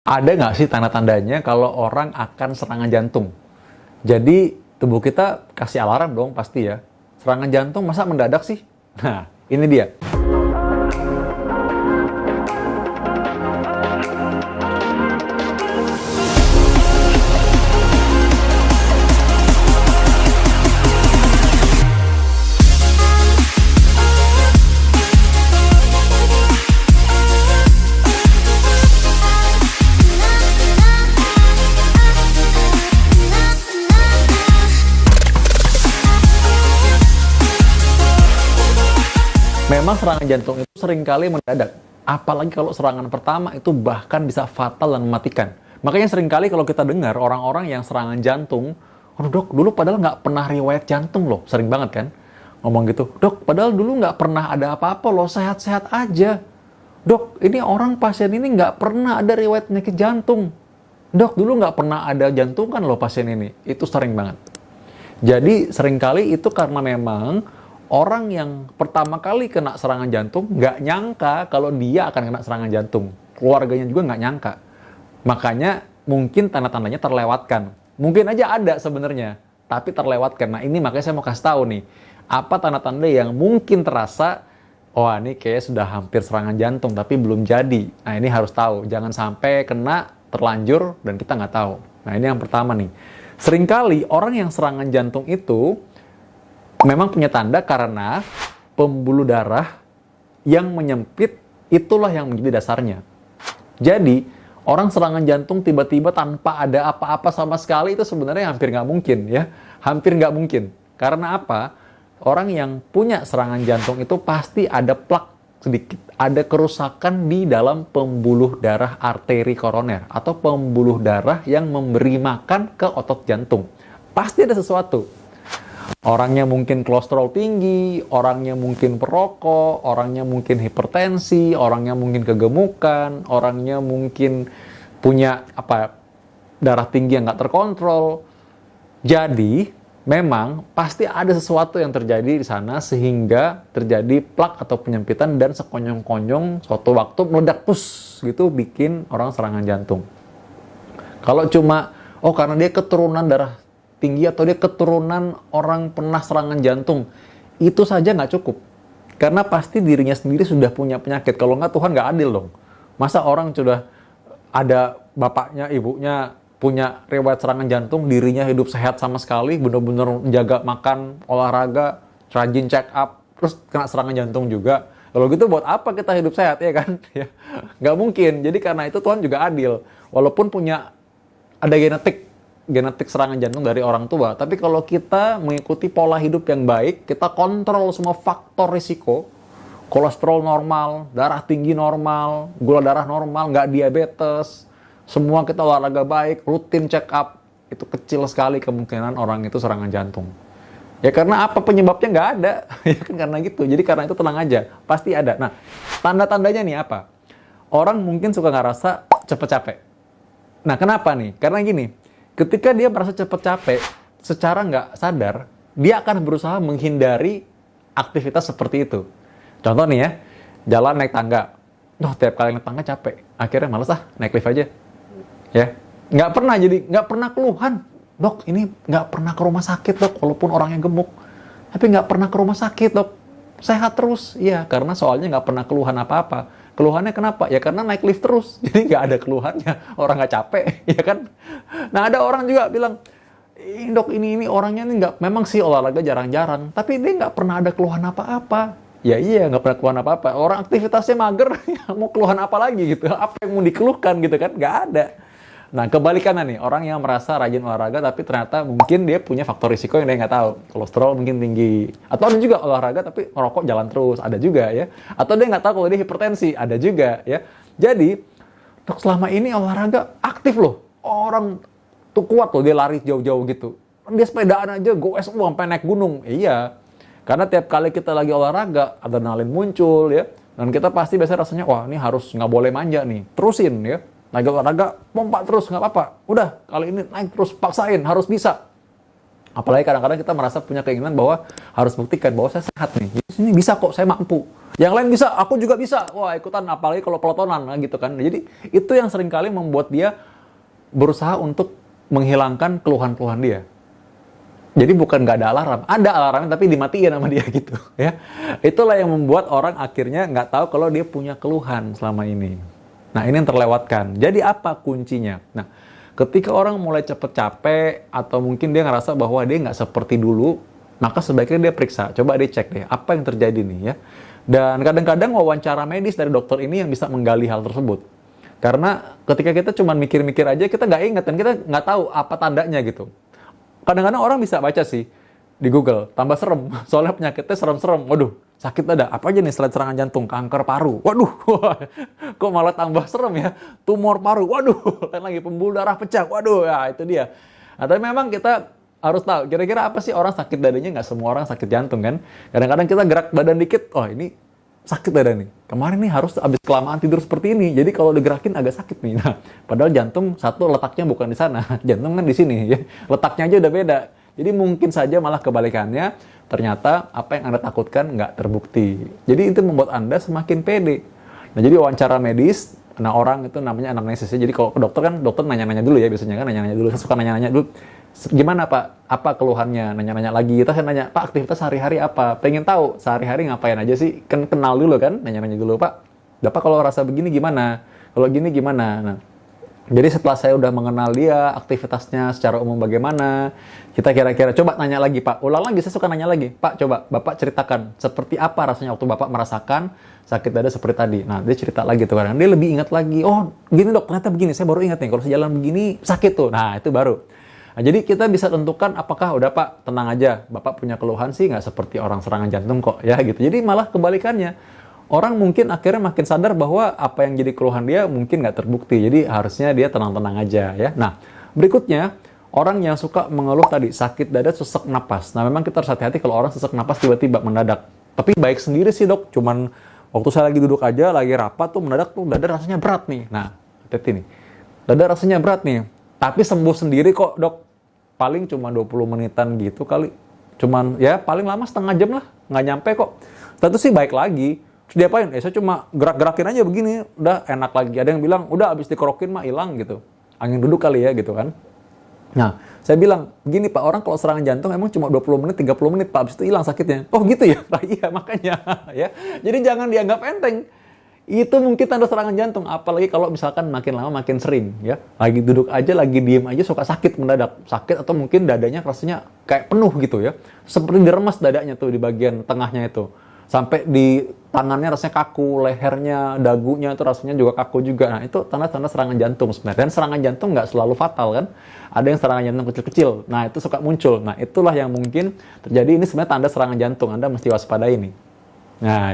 Ada nggak sih tanda-tandanya kalau orang akan serangan jantung? Jadi tubuh kita kasih alarm dong pasti ya. Serangan jantung masa mendadak sih? Nah, ini dia. Memang serangan jantung itu seringkali mendadak. Apalagi kalau serangan pertama itu bahkan bisa fatal dan mematikan. Makanya seringkali kalau kita dengar orang-orang yang serangan jantung, aduh dok, dulu padahal nggak pernah riwayat jantung loh. Sering banget kan ngomong gitu. Dok, padahal dulu nggak pernah ada apa-apa loh, sehat-sehat aja. Dok, ini orang pasien ini nggak pernah ada riwayat penyakit jantung. Dok, dulu nggak pernah ada jantungan loh pasien ini. Itu sering banget. Jadi seringkali itu karena memang orang yang pertama kali kena serangan jantung nggak nyangka kalau dia akan kena serangan jantung. Keluarganya juga nggak nyangka. Makanya mungkin tanda-tandanya terlewatkan. Mungkin aja ada sebenarnya, tapi terlewatkan. Nah ini makanya saya mau kasih tahu nih, apa tanda-tanda yang mungkin terasa, oh ini kayak sudah hampir serangan jantung tapi belum jadi. Nah ini harus tahu, jangan sampai kena terlanjur dan kita nggak tahu. Nah ini yang pertama nih. Seringkali orang yang serangan jantung itu memang punya tanda karena pembuluh darah yang menyempit itulah yang menjadi dasarnya. Jadi, orang serangan jantung tiba-tiba tanpa ada apa-apa sama sekali itu sebenarnya hampir nggak mungkin ya. Hampir nggak mungkin. Karena apa? Orang yang punya serangan jantung itu pasti ada plak sedikit. Ada kerusakan di dalam pembuluh darah arteri koroner atau pembuluh darah yang memberi makan ke otot jantung. Pasti ada sesuatu. Orangnya mungkin kolesterol tinggi, orangnya mungkin perokok, orangnya mungkin hipertensi, orangnya mungkin kegemukan, orangnya mungkin punya darah tinggi yang nggak terkontrol. Jadi memang pasti ada sesuatu yang terjadi di sana sehingga terjadi plak atau penyempitan dan sekonyong-konyong suatu waktu meledak pus gitu bikin orang serangan jantung. Kalau cuma karena dia keturunan darah tinggi atau dia keturunan orang pernah serangan jantung, itu saja nggak cukup. Karena pasti dirinya sendiri sudah punya penyakit. Kalau nggak, Tuhan nggak adil dong. Masa orang sudah ada bapaknya, ibunya punya riwayat serangan jantung, dirinya hidup sehat sama sekali, benar-benar menjaga makan, olahraga, rajin check up, terus kena serangan jantung juga. Kalau gitu buat apa kita hidup sehat, ya kan? Ya, nggak mungkin. Jadi karena itu Tuhan juga adil. Walaupun ada genetik serangan jantung dari orang tua. Tapi kalau kita mengikuti pola hidup yang baik, kita kontrol semua faktor risiko, kolesterol normal, darah tinggi normal, gula darah normal, nggak diabetes, semua kita olahraga baik, rutin check up, itu kecil sekali kemungkinan orang itu serangan jantung. Ya karena apa penyebabnya nggak ada, ya kan karena gitu. Jadi karena itu tenang aja, pasti ada. Nah, tanda-tandanya nih apa? Orang mungkin suka ngerasa cepet capek. Nah, kenapa nih? Karena gini, ketika dia merasa cepet capek, secara nggak sadar, dia akan berusaha menghindari aktivitas seperti itu. Contoh nih ya, jalan naik tangga. Tiap kali naik tangga capek. Akhirnya males naik lift aja. Ya, nggak pernah keluhan. Dok, ini nggak pernah ke rumah sakit dok, walaupun orangnya gemuk. Tapi nggak pernah ke rumah sakit dok. Sehat terus. Iya, karena soalnya nggak pernah keluhan apa-apa. Keluhannya kenapa? Ya karena naik lift terus. Jadi nggak ada keluhannya. Orang nggak capek, ya kan? Nah ada orang juga bilang, dok ini orangnya ini nggak, memang sih olahraga jarang-jarang, tapi dia nggak pernah ada keluhan apa-apa. Ya iya, nggak pernah keluhan apa-apa. Orang aktivitasnya mager, ya mau keluhan apa lagi gitu? Apa yang mau dikeluhkan gitu kan? Nggak ada. Nah kebalikannya nih, orang yang merasa rajin olahraga tapi ternyata mungkin dia punya faktor risiko yang dia nggak tahu. Kolesterol mungkin tinggi. Atau ada juga olahraga tapi ngerokok jalan terus. Ada juga ya. Atau dia nggak tahu kalau dia hipertensi. Ada juga ya. Jadi, dok selama ini olahraga aktif loh. Orang tuh kuat loh, dia lari jauh-jauh gitu. Dia sepedaan aja, goes sampai naik gunung. Iya. Karena tiap kali kita lagi olahraga, adrenalin muncul ya. Dan kita pasti biasanya rasanya, wah ini harus nggak boleh manja nih. Terusin ya. Lagi olahraga, pompa terus, nggak apa-apa. Udah, kali ini naik terus, paksain, harus bisa. Apalagi kadang-kadang kita merasa punya keinginan bahwa harus buktikan bahwa saya sehat nih. Ini bisa kok, saya mampu. Yang lain bisa, aku juga bisa. Wah, ikutan, apalagi kalau pelotonan gitu kan. Jadi itu yang seringkali membuat dia berusaha untuk menghilangkan keluhan-keluhan dia. Jadi bukan nggak ada alarm, ada alarmnya tapi dimatiin sama dia gitu ya. Itulah yang membuat orang akhirnya nggak tahu kalau dia punya keluhan selama ini. Nah, ini yang terlewatkan. Jadi apa kuncinya? Nah, ketika orang mulai cepet capek atau mungkin dia ngerasa bahwa dia nggak seperti dulu, maka sebaiknya dia periksa, coba dia cek deh apa yang terjadi nih ya. Dan kadang-kadang wawancara medis dari dokter ini yang bisa menggali hal tersebut. Karena ketika kita cuma mikir-mikir aja, kita nggak ingat dan kita nggak tahu apa tandanya gitu. Kadang-kadang orang bisa baca sih di Google, tambah serem. Soalnya penyakitnya serem-serem. Waduh, sakit dada. Apa aja nih selain serangan jantung? Kanker paru. Waduh, kok malah tambah serem ya? Tumor paru. Waduh, lain lagi pembuluh darah pecah. Waduh, ya itu dia. Nah, tapi memang kita harus tahu, kira-kira apa sih orang sakit dadanya? Nggak semua orang sakit jantung kan? Kadang-kadang kita gerak badan dikit, oh ini sakit dada nih. Kemarin nih harus habis kelamaan tidur seperti ini. Jadi kalau digerakin agak sakit nih. Nah, padahal jantung satu letaknya bukan di sana. Jantung kan di sini ya. Letaknya aja udah beda. Jadi mungkin saja malah kebalikannya. Ternyata apa yang Anda takutkan nggak terbukti. Jadi itu membuat Anda semakin pede. Nah, jadi wawancara medis, nah orang itu namanya anamnesis. Jadi kalau ke dokter kan, dokter nanya-nanya dulu ya biasanya kan. Nanya-nanya dulu. Saya suka nanya-nanya dulu. Gimana Pak? Apa keluhannya? Nanya-nanya lagi. Terus saya nanya, Pak aktivitas sehari-hari apa? Pengen tahu sehari-hari ngapain aja sih? Kan kenal dulu kan? Nanya-nanya dulu, Pak. Bapak kalau rasa begini gimana? Kalau gini gimana? Nah, jadi setelah saya udah mengenal dia, aktivitasnya secara umum bagaimana, kita kira-kira coba nanya lagi Pak. Ulang lagi, saya suka nanya lagi. Pak, coba Bapak ceritakan seperti apa rasanya waktu Bapak merasakan sakit dada seperti tadi. Nah, dia cerita lagi tuh kan. Dia lebih ingat lagi. Oh, gini dok, ternyata begini. Saya baru ingat nih, kalau saya jalan begini sakit tuh. Nah, itu baru. Nah, jadi kita bisa tentukan apakah udah Pak, tenang aja, Bapak punya keluhan sih nggak seperti orang serangan jantung kok ya gitu. Jadi malah kebalikannya, orang mungkin akhirnya makin sadar bahwa apa yang jadi keluhan dia mungkin nggak terbukti. Jadi harusnya dia tenang-tenang aja ya. Nah, berikutnya orang yang suka mengeluh tadi sakit dada, sesak napas. Nah, memang kita harus hati-hati kalau orang sesak napas tiba-tiba mendadak. Tapi baik sendiri sih dok, cuman waktu saya lagi duduk aja, lagi rapat tuh mendadak tuh dada rasanya berat nih. Nah, hati-hati nih, dada rasanya berat nih. Tapi sembuh sendiri kok dok, paling cuma 20 menitan gitu kali. Cuman ya paling lama setengah jam lah, nggak nyampe kok. Setelah itu sih baik lagi. Terus diapain? Saya cuma gerak-gerakin aja begini, udah enak lagi. Ada yang bilang, udah abis dikerokin mah hilang gitu. Angin duduk kali ya gitu kan. Nah, saya bilang, begini Pak, orang kalau serangan jantung emang cuma 20 menit, 30 menit Pak, abis itu hilang sakitnya. Oh gitu ya Pak, iya makanya. Ya. Jadi jangan dianggap enteng. Itu mungkin tanda serangan jantung, apalagi kalau misalkan makin lama makin sering ya. Lagi duduk aja, lagi diem aja suka sakit mendadak. Sakit atau mungkin dadanya rasanya kayak penuh gitu ya. Seperti diremas dadanya tuh di bagian tengahnya itu. Sampai di tangannya rasanya kaku, lehernya, dagunya itu rasanya juga kaku juga. Nah, itu tanda-tanda serangan jantung sebenarnya. Dan serangan jantung nggak selalu fatal kan. Ada yang serangan jantung kecil-kecil. Nah, itu suka muncul. Nah, itulah yang mungkin terjadi. Ini sebenarnya tanda serangan jantung. Anda mesti waspadai ini. Nah,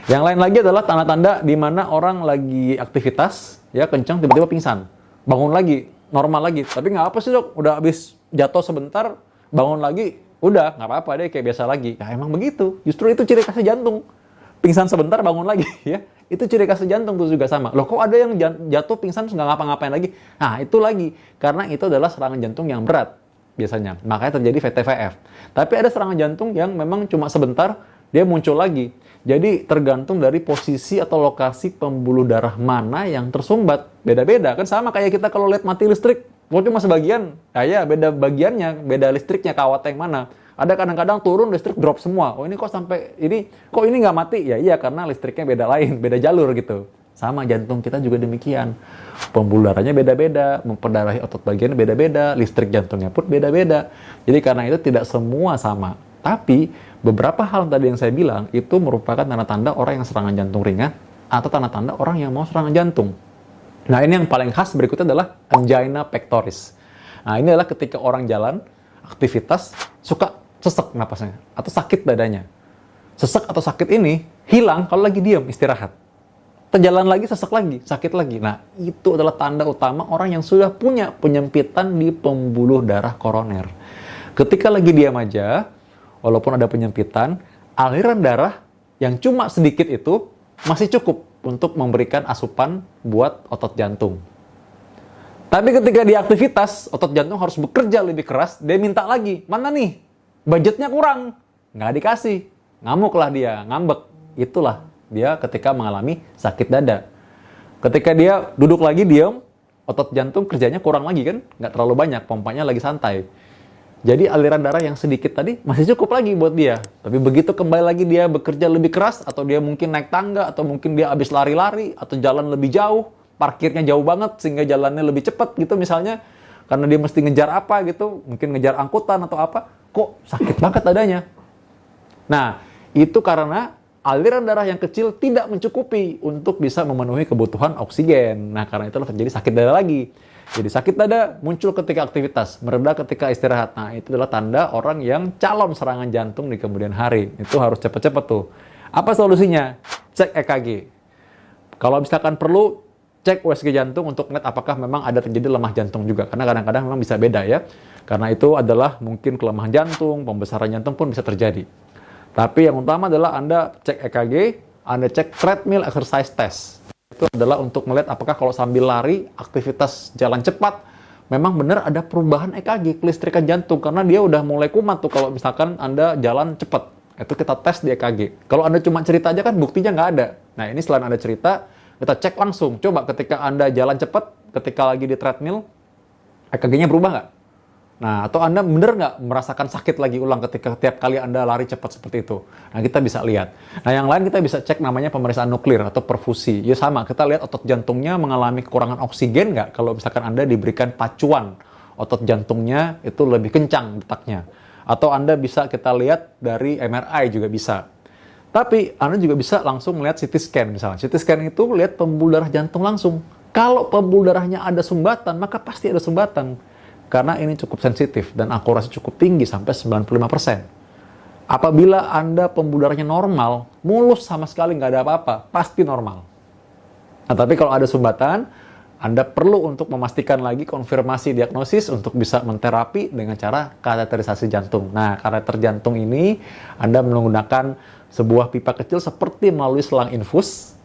yang lain lagi adalah tanda-tanda di mana orang lagi aktivitas, ya kencang, tiba-tiba pingsan. Bangun lagi, normal lagi. Tapi nggak apa sih dok, udah habis jatuh sebentar, bangun lagi, udah nggak apa-apa deh, kayak biasa lagi. Ya emang begitu, justru itu ciri khasnya jantung. Pingsan sebentar, bangun lagi, ya. Itu ciri khas jantung tuh juga sama. Loh kok ada yang jatuh pingsan nggak ngapa-ngapain lagi? Nah itu lagi, karena itu adalah serangan jantung yang berat biasanya. Makanya terjadi VTVF. Tapi ada serangan jantung yang memang cuma sebentar, dia muncul lagi. Jadi tergantung dari posisi atau lokasi pembuluh darah mana yang tersumbat. Beda-beda, kan sama kayak kita kalau lihat mati listrik, kok cuma sebagian. Nah, ya beda bagiannya, beda listriknya, kawat yang mana. Ada kadang-kadang turun listrik drop semua. Oh ini kok sampai ini, kok ini nggak mati? Ya iya karena listriknya beda lain, beda jalur gitu. Sama jantung kita juga demikian. Pembuluh darahnya beda-beda, memperdarahi otot bagiannya beda-beda, listrik jantungnya pun beda-beda. Jadi karena itu tidak semua sama. Tapi beberapa hal tadi yang saya bilang itu merupakan tanda-tanda orang yang serangan jantung ringan atau tanda-tanda orang yang mau serangan jantung. Nah ini yang paling khas berikutnya adalah angina pectoris. Nah ini adalah ketika orang jalan, aktivitas, suka sesek napasnya atau sakit dadanya. Sesek atau sakit ini hilang kalau lagi diam, istirahat. Terjalan lagi, sesek lagi, sakit lagi. Nah itu adalah tanda utama orang yang sudah punya penyempitan di pembuluh darah koroner. Ketika lagi diam aja, walaupun ada penyempitan, aliran darah yang cuma sedikit itu masih cukup untuk memberikan asupan buat otot jantung. Tapi ketika dia aktivitas, otot jantung harus bekerja lebih keras, dia minta lagi, mana nih? Budgetnya kurang. Nggak dikasih. Ngamuklah dia, ngambek. Itulah dia ketika mengalami sakit dada. Ketika dia duduk lagi diam, otot jantung kerjanya kurang lagi kan? Nggak terlalu banyak, pompanya lagi santai. Jadi aliran darah yang sedikit tadi masih cukup lagi buat dia. Tapi begitu kembali lagi dia bekerja lebih keras, atau dia mungkin naik tangga, atau mungkin dia habis lari-lari, atau jalan lebih jauh, parkirnya jauh banget sehingga jalannya lebih cepat gitu misalnya, karena dia mesti ngejar apa gitu, mungkin ngejar angkutan atau apa, kok sakit banget dadanya. Nah, itu karena aliran darah yang kecil tidak mencukupi untuk bisa memenuhi kebutuhan oksigen. Nah, karena itulah terjadi sakit dada lagi. Jadi sakit dada muncul ketika aktivitas, mereda ketika istirahat. Nah, itu adalah tanda orang yang calon serangan jantung di kemudian hari. Itu harus cepat-cepat tuh. Apa solusinya? Cek EKG. Kalau misalkan perlu, cek USG jantung untuk melihat apakah memang ada terjadi lemah jantung juga. Karena kadang-kadang memang bisa beda ya. Karena itu adalah mungkin kelemahan jantung, pembesaran jantung pun bisa terjadi. Tapi yang utama adalah Anda cek EKG, Anda cek treadmill exercise test. Itu adalah untuk melihat apakah kalau sambil lari, aktivitas jalan cepat, memang benar ada perubahan EKG, kelistrikan jantung. Karena dia udah mulai kumat tuh kalau misalkan Anda jalan cepat. Itu kita tes di EKG. Kalau Anda cuma cerita aja kan buktinya nggak ada. Nah, ini selain Anda cerita, kita cek langsung. Coba ketika Anda jalan cepat, ketika lagi di treadmill, EKG-nya berubah nggak? Nah, atau Anda benar nggak merasakan sakit lagi ulang ketika tiap kali Anda lari cepat seperti itu? Nah, kita bisa lihat. Nah, yang lain kita bisa cek namanya pemeriksaan nuklir atau perfusi. Ya sama, kita lihat otot jantungnya mengalami kekurangan oksigen nggak kalau misalkan Anda diberikan pacuan. Otot jantungnya itu lebih kencang detaknya. Atau Anda bisa kita lihat dari MRI juga bisa. Tapi Anda juga bisa langsung melihat CT scan misalnya. CT scan itu lihat pembuluh darah jantung langsung. Kalau pembuluh darahnya ada sumbatan, maka pasti ada sumbatan. Karena ini cukup sensitif dan akurasi cukup tinggi sampai 95%. Apabila Anda pembuluh darahnya normal, mulus sama sekali nggak ada apa-apa, pasti normal. Nah, tapi kalau ada sumbatan, Anda perlu untuk memastikan lagi konfirmasi diagnosis untuk bisa menterapi dengan cara kateterisasi jantung. Nah, kateter jantung ini Anda menggunakan sebuah pipa kecil seperti melalui selang infus.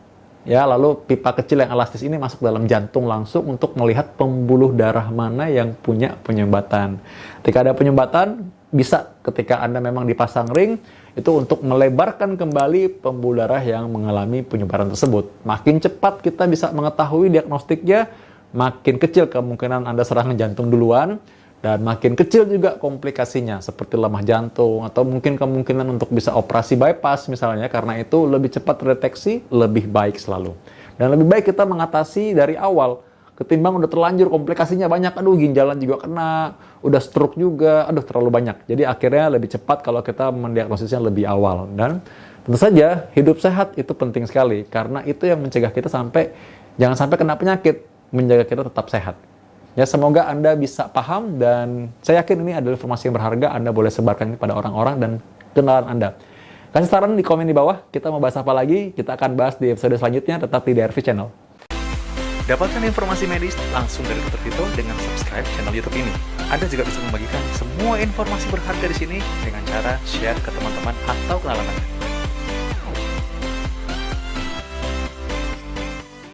Ya, lalu pipa kecil yang elastis ini masuk dalam jantung langsung untuk melihat pembuluh darah mana yang punya penyumbatan. Ketika ada penyumbatan, bisa ketika Anda memang dipasang ring, itu untuk melebarkan kembali pembuluh darah yang mengalami penyumbatan tersebut. Makin cepat kita bisa mengetahui diagnostiknya, makin kecil kemungkinan Anda serangan jantung duluan, dan makin kecil juga komplikasinya, seperti lemah jantung, atau mungkin kemungkinan untuk bisa operasi bypass misalnya, karena itu lebih cepat terdeteksi, lebih baik selalu. Dan lebih baik kita mengatasi dari awal, ketimbang udah terlanjur komplikasinya banyak, aduh ginjalan juga kena, udah stroke juga, aduh terlalu banyak. Jadi akhirnya lebih cepat kalau kita mendiagnosisnya lebih awal. Dan tentu saja hidup sehat itu penting sekali, karena itu yang mencegah kita jangan sampai kena penyakit, menjaga kita tetap sehat. Ya, semoga Anda bisa paham, dan saya yakin ini adalah informasi yang berharga. Anda boleh sebarkan ini pada orang-orang dan kenalan Anda. Kasih saran di komen di bawah, kita mau bahas apa lagi, kita akan bahas di episode selanjutnya, tetap di DRV Channel. Dapatkan informasi medis langsung dari Dr. Vito dengan subscribe channel YouTube ini. Anda juga bisa membagikan semua informasi berharga di sini dengan cara share ke teman-teman atau kenalan Anda.